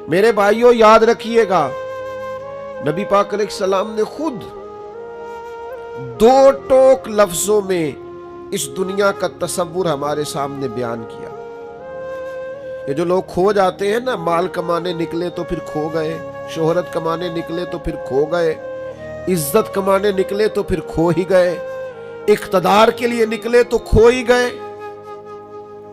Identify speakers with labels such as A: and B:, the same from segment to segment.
A: میرے بھائیوں یاد رکھیے گا، نبی پاک علیہ السلام نے خود 2 ٹوک لفظوں میں اس دنیا کا تصور ہمارے سامنے بیان کیا۔ یہ جو لوگ کھو جاتے ہیں نا، مال کمانے نکلے تو پھر کھو گئے، شہرت کمانے نکلے تو پھر کھو گئے، عزت کمانے نکلے تو پھر کھو ہی گئے، اقتدار کے لیے نکلے تو کھو ہی گئے،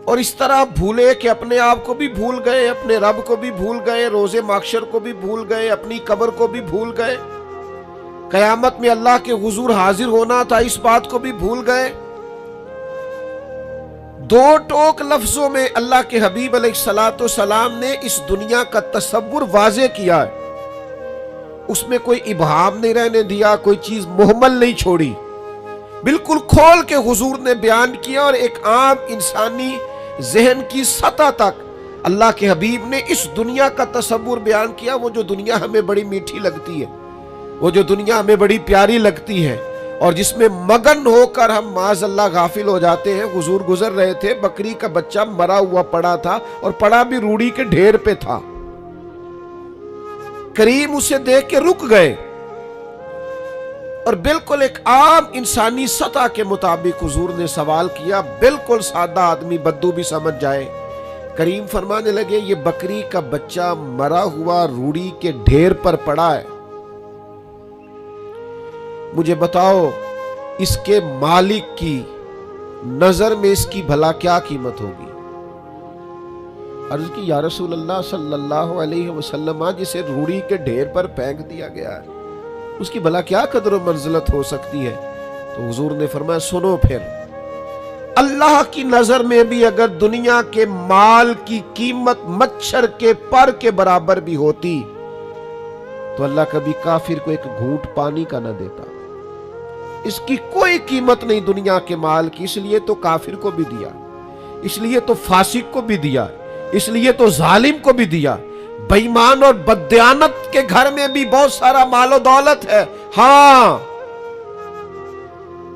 A: اور اس طرح بھولے کہ اپنے آپ کو بھی بھول گئے، اپنے رب کو بھی بھول گئے، روز محشر کو بھی بھول گئے، اپنی قبر کو بھی بھول گئے، قیامت میں اللہ کے حضور حاضر ہونا تھا اس بات کو بھی بھول گئے۔ 2 ٹوک لفظوں میں اللہ کے حبیب علیہ السلام نے اس دنیا کا تصور واضح کیا ہے، اس میں کوئی ابہام نہیں رہنے دیا، کوئی چیز مہمل نہیں چھوڑی، بالکل کھول کے حضور نے بیان کیا، اور ایک عام انسانی ذہن کی سطح تک اللہ کے حبیب نے اس دنیا کا تصور بیان کیا۔ وہ جو دنیا ہمیں بڑی میٹھی لگتی ہے، وہ جو دنیا ہمیں بڑی پیاری لگتی ہے، اور جس میں مگن ہو کر ہم معاذ اللہ غافل ہو جاتے ہیں۔ حضور گزر رہے تھے، بکری کا بچہ مرا ہوا پڑا تھا، اور پڑا بھی روڑی کے ڈھیر پہ تھا۔ کریم اسے دیکھ کے رک گئے، اور بالکل ایک عام انسانی سطح کے مطابق حضور نے سوال کیا، بالکل سادہ آدمی بدو بھی سمجھ جائے۔ کریم فرمانے لگے، یہ بکری کا بچہ مرا ہوا روڑی کے ڈھیر پر پڑا ہے، مجھے بتاؤ اس کے مالک کی نظر میں اس کی بھلا کیا قیمت ہوگی؟ عرض کی، یا رسول اللہ صلی اللہ علیہ وسلم، جسے روڑی کے ڈھیر پر پھینک دیا گیا ہے، اس کی بھلا کیا قدر و منزلت ہو سکتی ہے؟ تو حضور نے فرمایا، سنو پھر، اللہ کی نظر میں بھی اگر دنیا کے مال کی قیمت مچھر کے پر کے برابر بھی ہوتی تو اللہ کبھی کافر کو ایک گھونٹ پانی کا نہ دیتا۔ اس کی کوئی قیمت نہیں دنیا کے مال کی، اس لیے تو کافر کو بھی دیا، اس لیے تو فاسق کو بھی دیا، اس لیے تو ظالم کو بھی دیا۔ بے ایمان اور بددیانت کے گھر میں بھی بہت سارا مال و دولت ہے، ہاں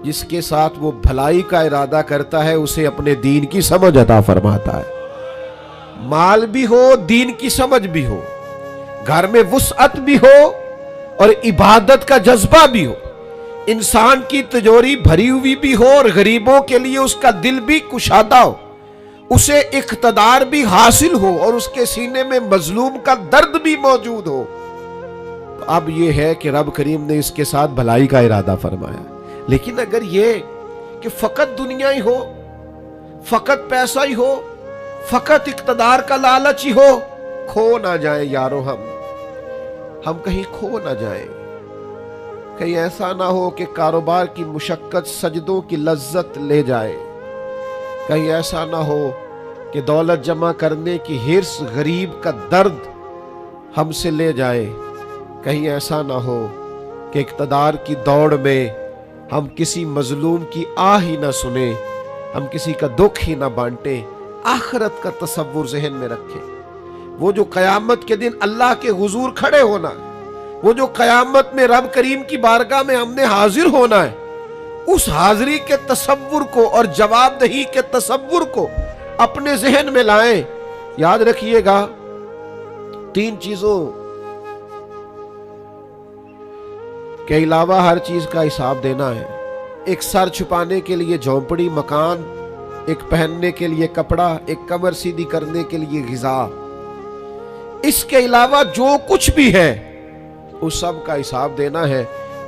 A: جس کے ساتھ وہ بھلائی کا ارادہ کرتا ہے اسے اپنے دین کی سمجھ عطا فرماتا ہے۔ مال بھی ہو، دین کی سمجھ بھی ہو، گھر میں وسعت بھی ہو اور عبادت کا جذبہ بھی ہو، انسان کی تجوری بھری ہوئی بھی ہو اور غریبوں کے لیے اس کا دل بھی کشادہ ہو، اسے اقتدار بھی حاصل ہو اور اس کے سینے میں مظلوم کا درد بھی موجود ہو، تو اب یہ ہے کہ رب کریم نے اس کے ساتھ بھلائی کا ارادہ فرمایا۔ لیکن اگر یہ کہ فقط دنیا ہی ہو، فقط پیسہ ہی ہو، فقط اقتدار کا لالچ ہی ہو، کھو نہ جائیں یارو، ہم کہیں کھو نہ جائیں، کہیں ایسا نہ ہو کہ کاروبار کی مشقت سجدوں کی لذت لے جائے، کہیں ایسا نہ ہو کہ دولت جمع کرنے کی حرص غریب کا درد ہم سے لے جائے، کہیں ایسا نہ ہو کہ اقتدار کی دوڑ میں ہم کسی مظلوم کی آہ ہی نہ سنیں، ہم کسی کا دکھ ہی نہ بانٹیں۔ آخرت کا تصور ذہن میں رکھیں، وہ جو قیامت کے دن اللہ کے حضور کھڑے ہونا ہے، وہ جو قیامت میں رب کریم کی بارگاہ میں ہم نے حاضر ہونا ہے، اس حاضری کے تصور کو اور جواب دہی کے تصور کو اپنے ذہن میں لائیں۔ یاد رکھیے گا 3 چیزوں کے علاوہ ہر چیز کا حساب دینا ہے۔ ایک سر چھپانے کے لیے جھونپڑی مکان، ایک پہننے کے لیے کپڑا، ایک کمر سیدھی کرنے کے لیے غذا، اس کے علاوہ جو کچھ بھی ہے اس سب کا حساب دینا ہے۔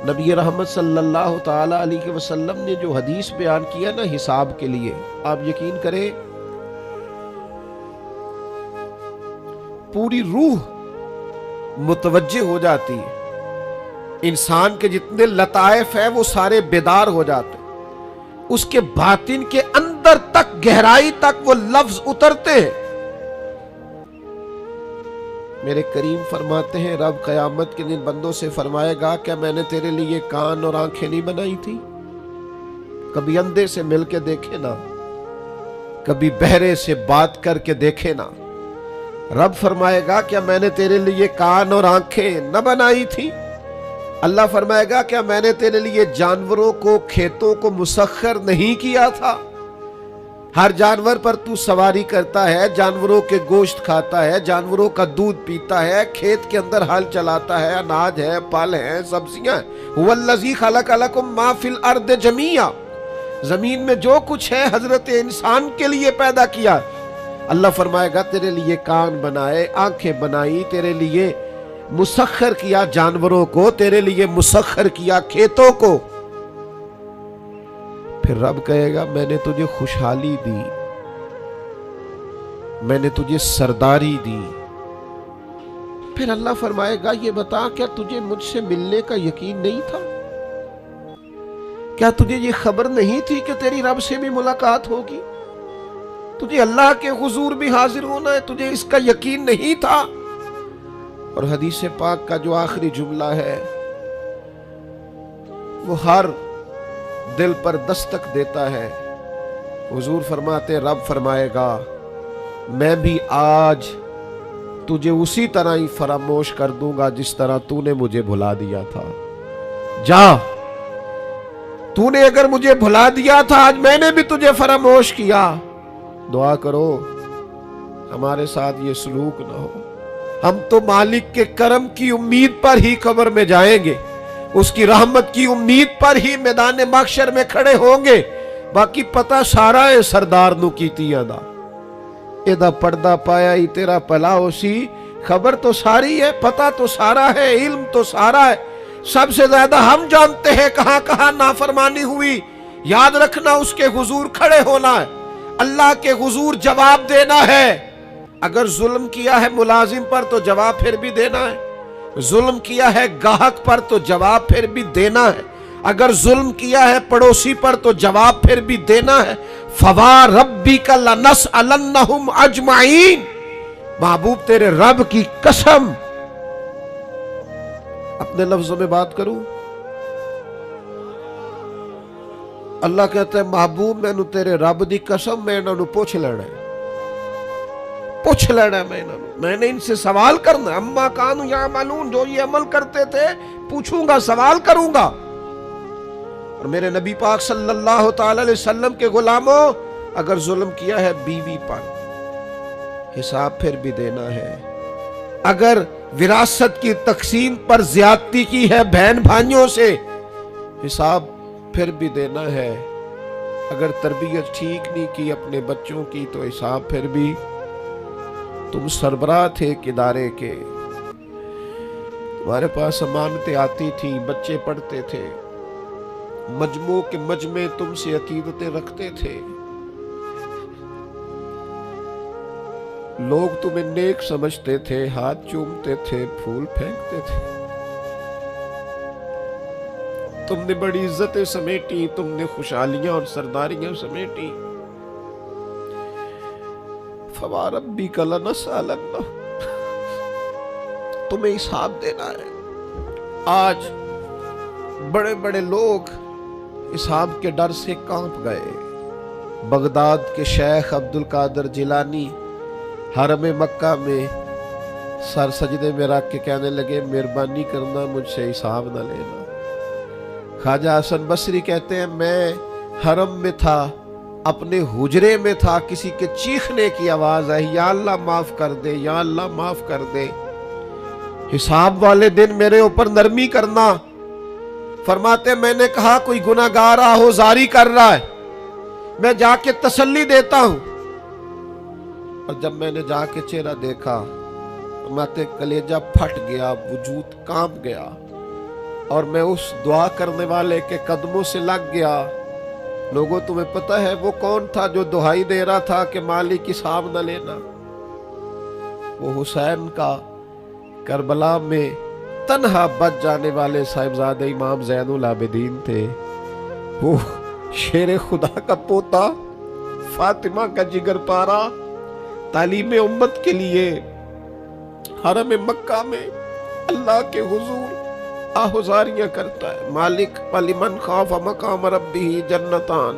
A: نبی رحمت صلی اللہ تعالی علیہ وسلم نے جو حدیث بیان کیا نا حساب کے لیے، آپ یقین کریں پوری روح متوجہ ہو جاتی ہے، انسان کے جتنے لطائف ہیں وہ سارے بیدار ہو جاتے ہیں، اس کے باطن کے اندر تک گہرائی تک وہ لفظ اترتے ہیں۔ میرے کریم فرماتے ہیں رب قیامت کے دن بندوں سے فرمائے گا، کیا میں نے تیرے لیے کان اور آنکھیں نہیں بنائی تھی؟ کبھی اندھے سے مل کے دیکھے نا، کبھی بہرے سے بات کر کے دیکھے نا۔ رب فرمائے گا کیا میں نے تیرے لیے کان اور آنکھیں نہ بنائی تھی؟ اللہ فرمائے گا کیا میں نے تیرے لیے جانوروں کو، کھیتوں کو مسخر نہیں کیا تھا؟ ہر جانور پر تو سواری کرتا ہے، جانوروں کے گوشت کھاتا ہے، جانوروں کا دودھ پیتا ہے، کھیت کے اندر ہل چلاتا ہے، اناج ہے، پھل ہیں، سبزیاں ہیں۔ هو الذی خلق لکم ما فی الارض جمیعا، زمین میں جو کچھ ہے حضرت انسان کے لیے پیدا کیا۔ اللہ فرمائے گا تیرے لیے کان بنائے، آنکھیں بنائی، تیرے لیے مسخر کیا جانوروں کو، تیرے لیے مسخر کیا کھیتوں کو۔ پھر رب کہے گا میں نے تجھے خوشحالی دی، میں نے تجھے سرداری دی۔ پھر اللہ فرمائے گا یہ بتا کیا تجھے مجھ سے ملنے کا یقین نہیں تھا؟ کیا تجھے یہ خبر نہیں تھی کہ تیری رب سے بھی ملاقات ہوگی، تجھے اللہ کے حضور بھی حاضر ہونا ہے، تجھے اس کا یقین نہیں تھا؟ اور حدیث پاک کا جو آخری جملہ ہے وہ ہر دل پر دستک دیتا ہے۔ حضور فرماتے رب فرمائے گا میں بھی آج تجھے اسی طرح ہی فراموش کر دوں گا جس طرح تو نے مجھے بھلا دیا تھا۔ جا، تو نے اگر مجھے بھلا دیا تھا آج میں نے بھی تجھے فراموش کیا۔ دعا کرو ہمارے ساتھ یہ سلوک نہ ہو۔ ہم تو مالک کے کرم کی امید پر ہی قبر میں جائیں گے، اس کی رحمت کی امید پر ہی میدان محشر میں کھڑے ہوں گے۔ باقی پتہ سارا ہے سردار نو کیتیاں دا، ایدہ پردہ پایا ہی تیرا پلا ہو سی۔ خبر تو ساری ہے، پتہ تو سارا ہے، علم تو سارا ہے۔ سب سے زیادہ ہم جانتے ہیں کہاں کہاں نافرمانی ہوئی۔ یاد رکھنا اس کے حضور کھڑے ہونا ہے، اللہ کے حضور جواب دینا ہے۔ اگر ظلم کیا ہے ملازم پر تو جواب پھر بھی دینا ہے، ظلم کیا ہے گاہک پر تو جواب پھر بھی دینا ہے، اگر ظلم کیا ہے پڑوسی پر تو جواب پھر بھی دینا ہے۔ فَوَرَبِّكَ لَنَسْأَلَنَّهُمْ أَجْمَعِينَ، محبوب تیرے رب کی قسم، اپنے لفظوں میں بات کروں، اللہ کہتا ہے محبوب میں نو تیرے رب دی قسم میں انہوں پوچھ لینا ہے، پوچھ لینا ہے میں نے ان سے سوال کرنا، اما کانوا یعملون، جو یہ عمل کرتے تھے پوچھوں گا، سوال کروں گا۔ اور میرے نبی پاک صلی اللہ تعالی علیہ وسلم کے غلاموں، اگر ظلم کیا ہے بیوی پر حساب پھر بھی دینا ہے، اگر وراثت کی تقسیم پر زیادتی کی ہے بہن بھائیوں سے حساب پھر بھی دینا ہے، اگر تربیت ٹھیک نہیں کی اپنے بچوں کی تو حساب پھر بھی۔ تم سربراہ تھے ایک ادارے کے، تمہارے پاس امانتیں آتی تھیں، بچے پڑھتے تھے، مجموع کے مجمع تم سے عقیدتیں رکھتے تھے، لوگ تمہیں نیک سمجھتے تھے، ہاتھ چومتے تھے، پھول پھینکتے تھے، تم نے بڑی عزتیں سمیٹی، تم نے خوشحالیاں اور سرداریاں سمیٹی۔ فَوَرَبِّكَ لَنَسْأَلَنَّهُمْ، تمہیں حساب دینا ہے۔ آج بڑے بڑے لوگ حساب کے ڈر سے کانپ گئے۔ بغداد کے شیخ عبد القادر جیلانی حرم مکہ میں سر سجدے میں رکھ کے کہنے لگے مہربانی کرنا مجھ سے حساب نہ لینا۔ خواجہ حسن بصری کہتے ہیں میں حرم میں تھا، اپنے حجرے میں تھا، کسی کے چیخنے کی آواز آئی، یا اللہ معاف کر دے، یا اللہ معاف کر دے، حساب والے دن میرے اوپر نرمی کرنا۔ فرماتے میں نے کہا کوئی گناہگار آہوزاری کر رہا ہے، میں جا کے تسلی دیتا ہوں۔ اور جب میں نے جا کے چہرہ دیکھا، فرماتے کلیجہ پھٹ گیا، وجود کانپ گیا، اور میں اس دعا کرنے والے کے قدموں سے لگ گیا۔ لوگوں تمہیں پتہ ہے وہ کون تھا جو دہائی دے رہا تھا کہ مالک حساب نہ لینا؟ وہ حسین کا کربلا میں تنہا بچ جانے والے صاحبزادہ امام زین العابدین تھے، وہ شیر خدا کا پوتا، فاطمہ کا جگر پارا، تعلیم امت کے لیے حرم مکہ میں اللہ کے حضور آہوزاریاں کرتا ہے۔ مالک وَلِمَنْ خَافَ مَقَامَ رَبِّهِ جَنَّتَانِ،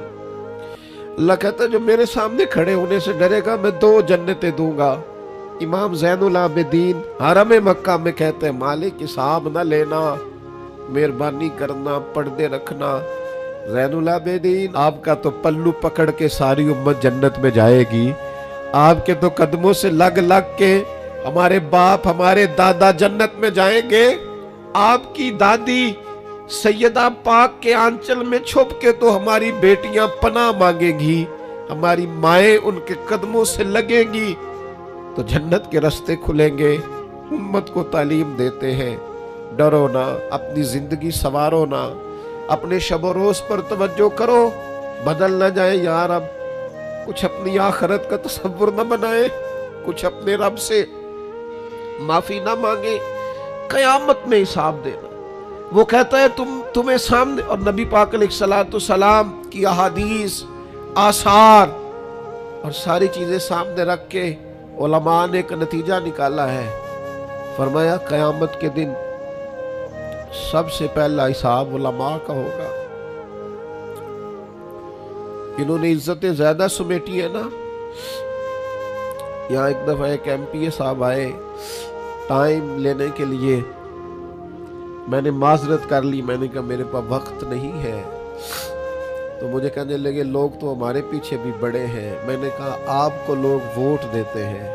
A: اللہ کہتا ہے جو میرے سامنے کھڑے ہونے سے ڈرے گا میں 2 جنتیں دوں گا۔ امام زین العابدین حرم مکہ میں کہتے ہیں مالک حساب نہ لینا، مہربانی کرنا، پردے رکھنا، زین العابدین آپ کا تو پلو پکڑ کے ساری امت جنت میں جائے گی، آپ کے تو قدموں سے لگ لگ کے ہمارے باپ ہمارے دادا جنت میں جائیں گے، آپ کی دادی سیدہ پاک کے آنچل میں چھپ کے تو ہماری بیٹیاں پناہ مانگیں گی، ہماری مائیں ان کے قدموں سے لگیں گی تو جنت کے راستے کھلیں گے۔ امت کو تعلیم دیتے ہیں، ڈرو نہ، اپنی زندگی سنوارو نہ، اپنے شب و روز پر توجہ کرو، بدل نہ جائے یار، اب کچھ اپنی آخرت کا تصور نہ بنائے، کچھ اپنے رب سے معافی نہ مانگے، قیامت میں حساب دینا۔ وہ کہتا ہے تمہیں سامنے، اور نبی پاک علیہ السلام کی احادیث، آثار اور ساری چیزیں سامنے رکھ کے علماء نے ایک نتیجہ نکالا ہے، فرمایا قیامت کے دن سب سے پہلا حساب علماء کا ہوگا۔ انہوں نے عزتیں زیادہ سمیٹی ہے نا۔ یہاں ایک دفعہ ایک ایم پی اے صاحب آئے ٹائم لینے کے لیے، میں نے معذرت کر لی، میں نے کہا میرے پاس وقت نہیں ہے، تو مجھے کہنے لگے لوگ تو ہمارے پیچھے بھی بڑے ہیں۔ میں نے کہا آپ کو لوگ ووٹ دیتے ہیں،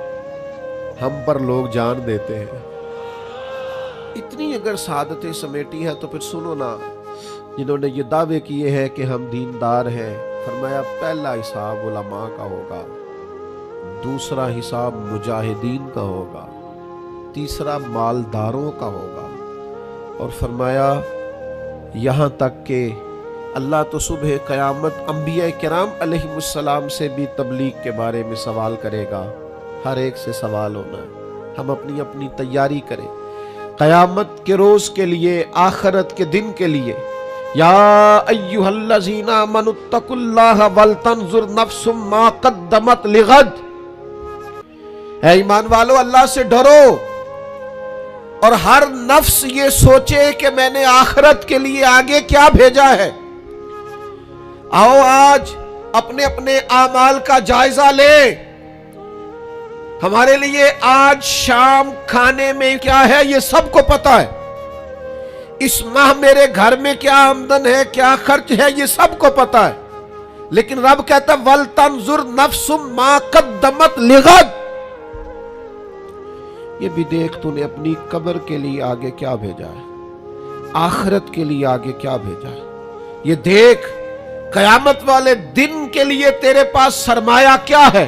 A: ہم پر لوگ جان دیتے ہیں۔ اتنی اگر سعادتیں سمیٹی ہیں تو پھر سنو نا، جنہوں نے یہ دعوے کیے ہیں کہ ہم دیندار ہیں، فرمایا پہلا حساب علماء کا ہوگا، دوسرا حساب مجاہدین کا ہوگا، تیسرا مالداروں کا ہوگا، اور فرمایا یہاں تک کہ اللہ تو صبح قیامت انبیاء کرام علیہ السلام سے بھی تبلیغ کے بارے میں سوال کرے گا۔ ہر ایک سے سوال ہونا ہے، ہم اپنی اپنی تیاری کریں قیامت کے روز کے لیے، آخرت کے دن کے لیے۔ یا ایھا الذین آمنوا اتقوا اللہ ولتنظر نفس ما قدمت لغد، اے ایمان والو اللہ سے ڈرو اور ہر نفس یہ سوچے کہ میں نے آخرت کے لیے آگے کیا بھیجا ہے۔ آؤ آج اپنے اپنے اعمال کا جائزہ لیں۔ ہمارے لیے آج شام کھانے میں کیا ہے یہ سب کو پتا ہے، اس ماہ میرے گھر میں کیا آمدن ہے، کیا خرچ ہے، یہ سب کو پتا ہے، لیکن رب کہتا ہے وَلْتَنْظُرْ نَفْسٌ مَا قَدَّمَتْ لِغَدٍ، یہ بھی دیکھ تو نے اپنی قبر کے لیے آگے کیا بھیجا ہے، آخرت کے لیے آگے کیا بھیجا ہے، یہ دیکھ قیامت والے دن کے لیے تیرے پاس سرمایہ کیا ہے،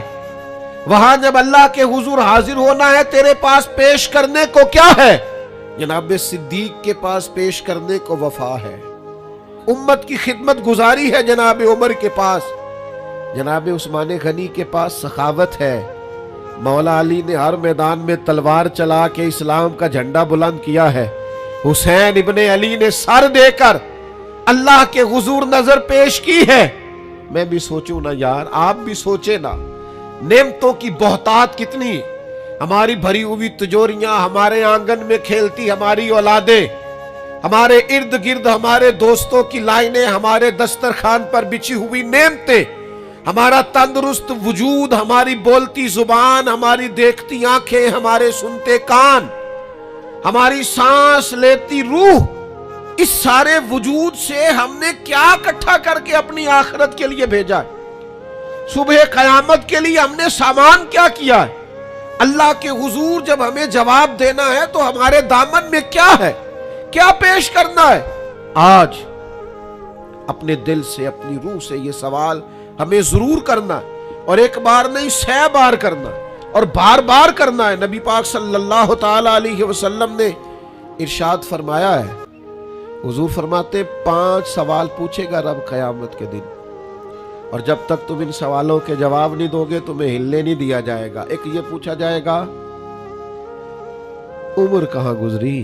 A: وہاں جب اللہ کے حضور حاضر ہونا ہے تیرے پاس پیش کرنے کو کیا ہے۔ جناب صدیق کے پاس پیش کرنے کو وفا ہے، امت کی خدمت گزاری ہے جناب عمر کے پاس، جناب عثمان غنی کے پاس سخاوت ہے، مولا علی نے ہر میدان میں تلوار چلا کے اسلام کا جھنڈا بلند کیا ہے، حسین ابن علی نے سر دے کر اللہ کے حضور نظر پیش کی ہے۔ میں بھی سوچوں نا یار، آپ بھی سوچے نا، نعمتوں کی بہتات کتنی، ہماری بھری ہوئی تجوریاں، ہمارے آنگن میں کھیلتی ہماری اولادیں، ہمارے ارد گرد ہمارے دوستوں کی لائنیں، ہمارے دسترخوان پر بچھی ہوئی نعمتیں، ہمارا تندرست وجود، ہماری بولتی زبان، ہماری دیکھتی آنکھیں، ہمارے سنتے کان، ہماری سانس لیتی روح، اس سارے وجود سے ہم نے کیا اکٹھا کر کے اپنی آخرت کے لیے بھیجا ہے، صبح قیامت کے لیے ہم نے سامان کیا کیا ہے، اللہ کے حضور جب ہمیں جواب دینا ہے تو ہمارے دامن میں کیا ہے، کیا پیش کرنا ہے۔ آج اپنے دل سے، اپنی روح سے یہ سوال ہمیں ضرور کرنا ہے، اور ایک بار نہیں 100 بار کرنا ہے، اور بار بار کرنا ہے۔ نبی پاک صلی اللہ تعالی علیہ وسلم نے ارشاد فرمایا ہے، حضور فرماتے 5 سوال پوچھے گا رب قیامت کے دن، اور جب تک تم ان سوالوں کے جواب نہیں دو گے تمہیں ہلنے نہیں دیا جائے گا۔ ایک یہ پوچھا جائے گا عمر کہاں گزری،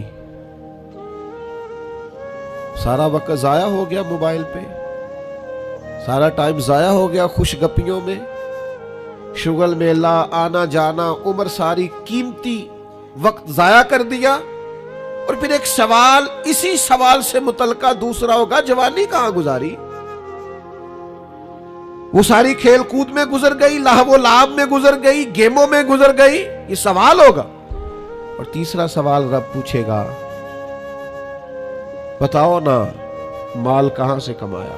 A: سارا وقت ضائع ہو گیا موبائل پہ، سارا ٹائم ضائع ہو گیا خوش گپیوں میں، شغل میلہ، آنا جانا، عمر ساری قیمتی وقت ضائع کر دیا۔ اور پھر ایک سوال، اسی سوال سے متعلقہ دوسرا ہوگا جوانی کہاں گزاری، وہ ساری کھیل کود میں گزر گئی، لہو و لعب میں گزر گئی، گیموں میں گزر گئی، یہ سوال ہوگا۔ اور تیسرا سوال رب پوچھے گا بتاؤ نا مال کہاں سے کمایا،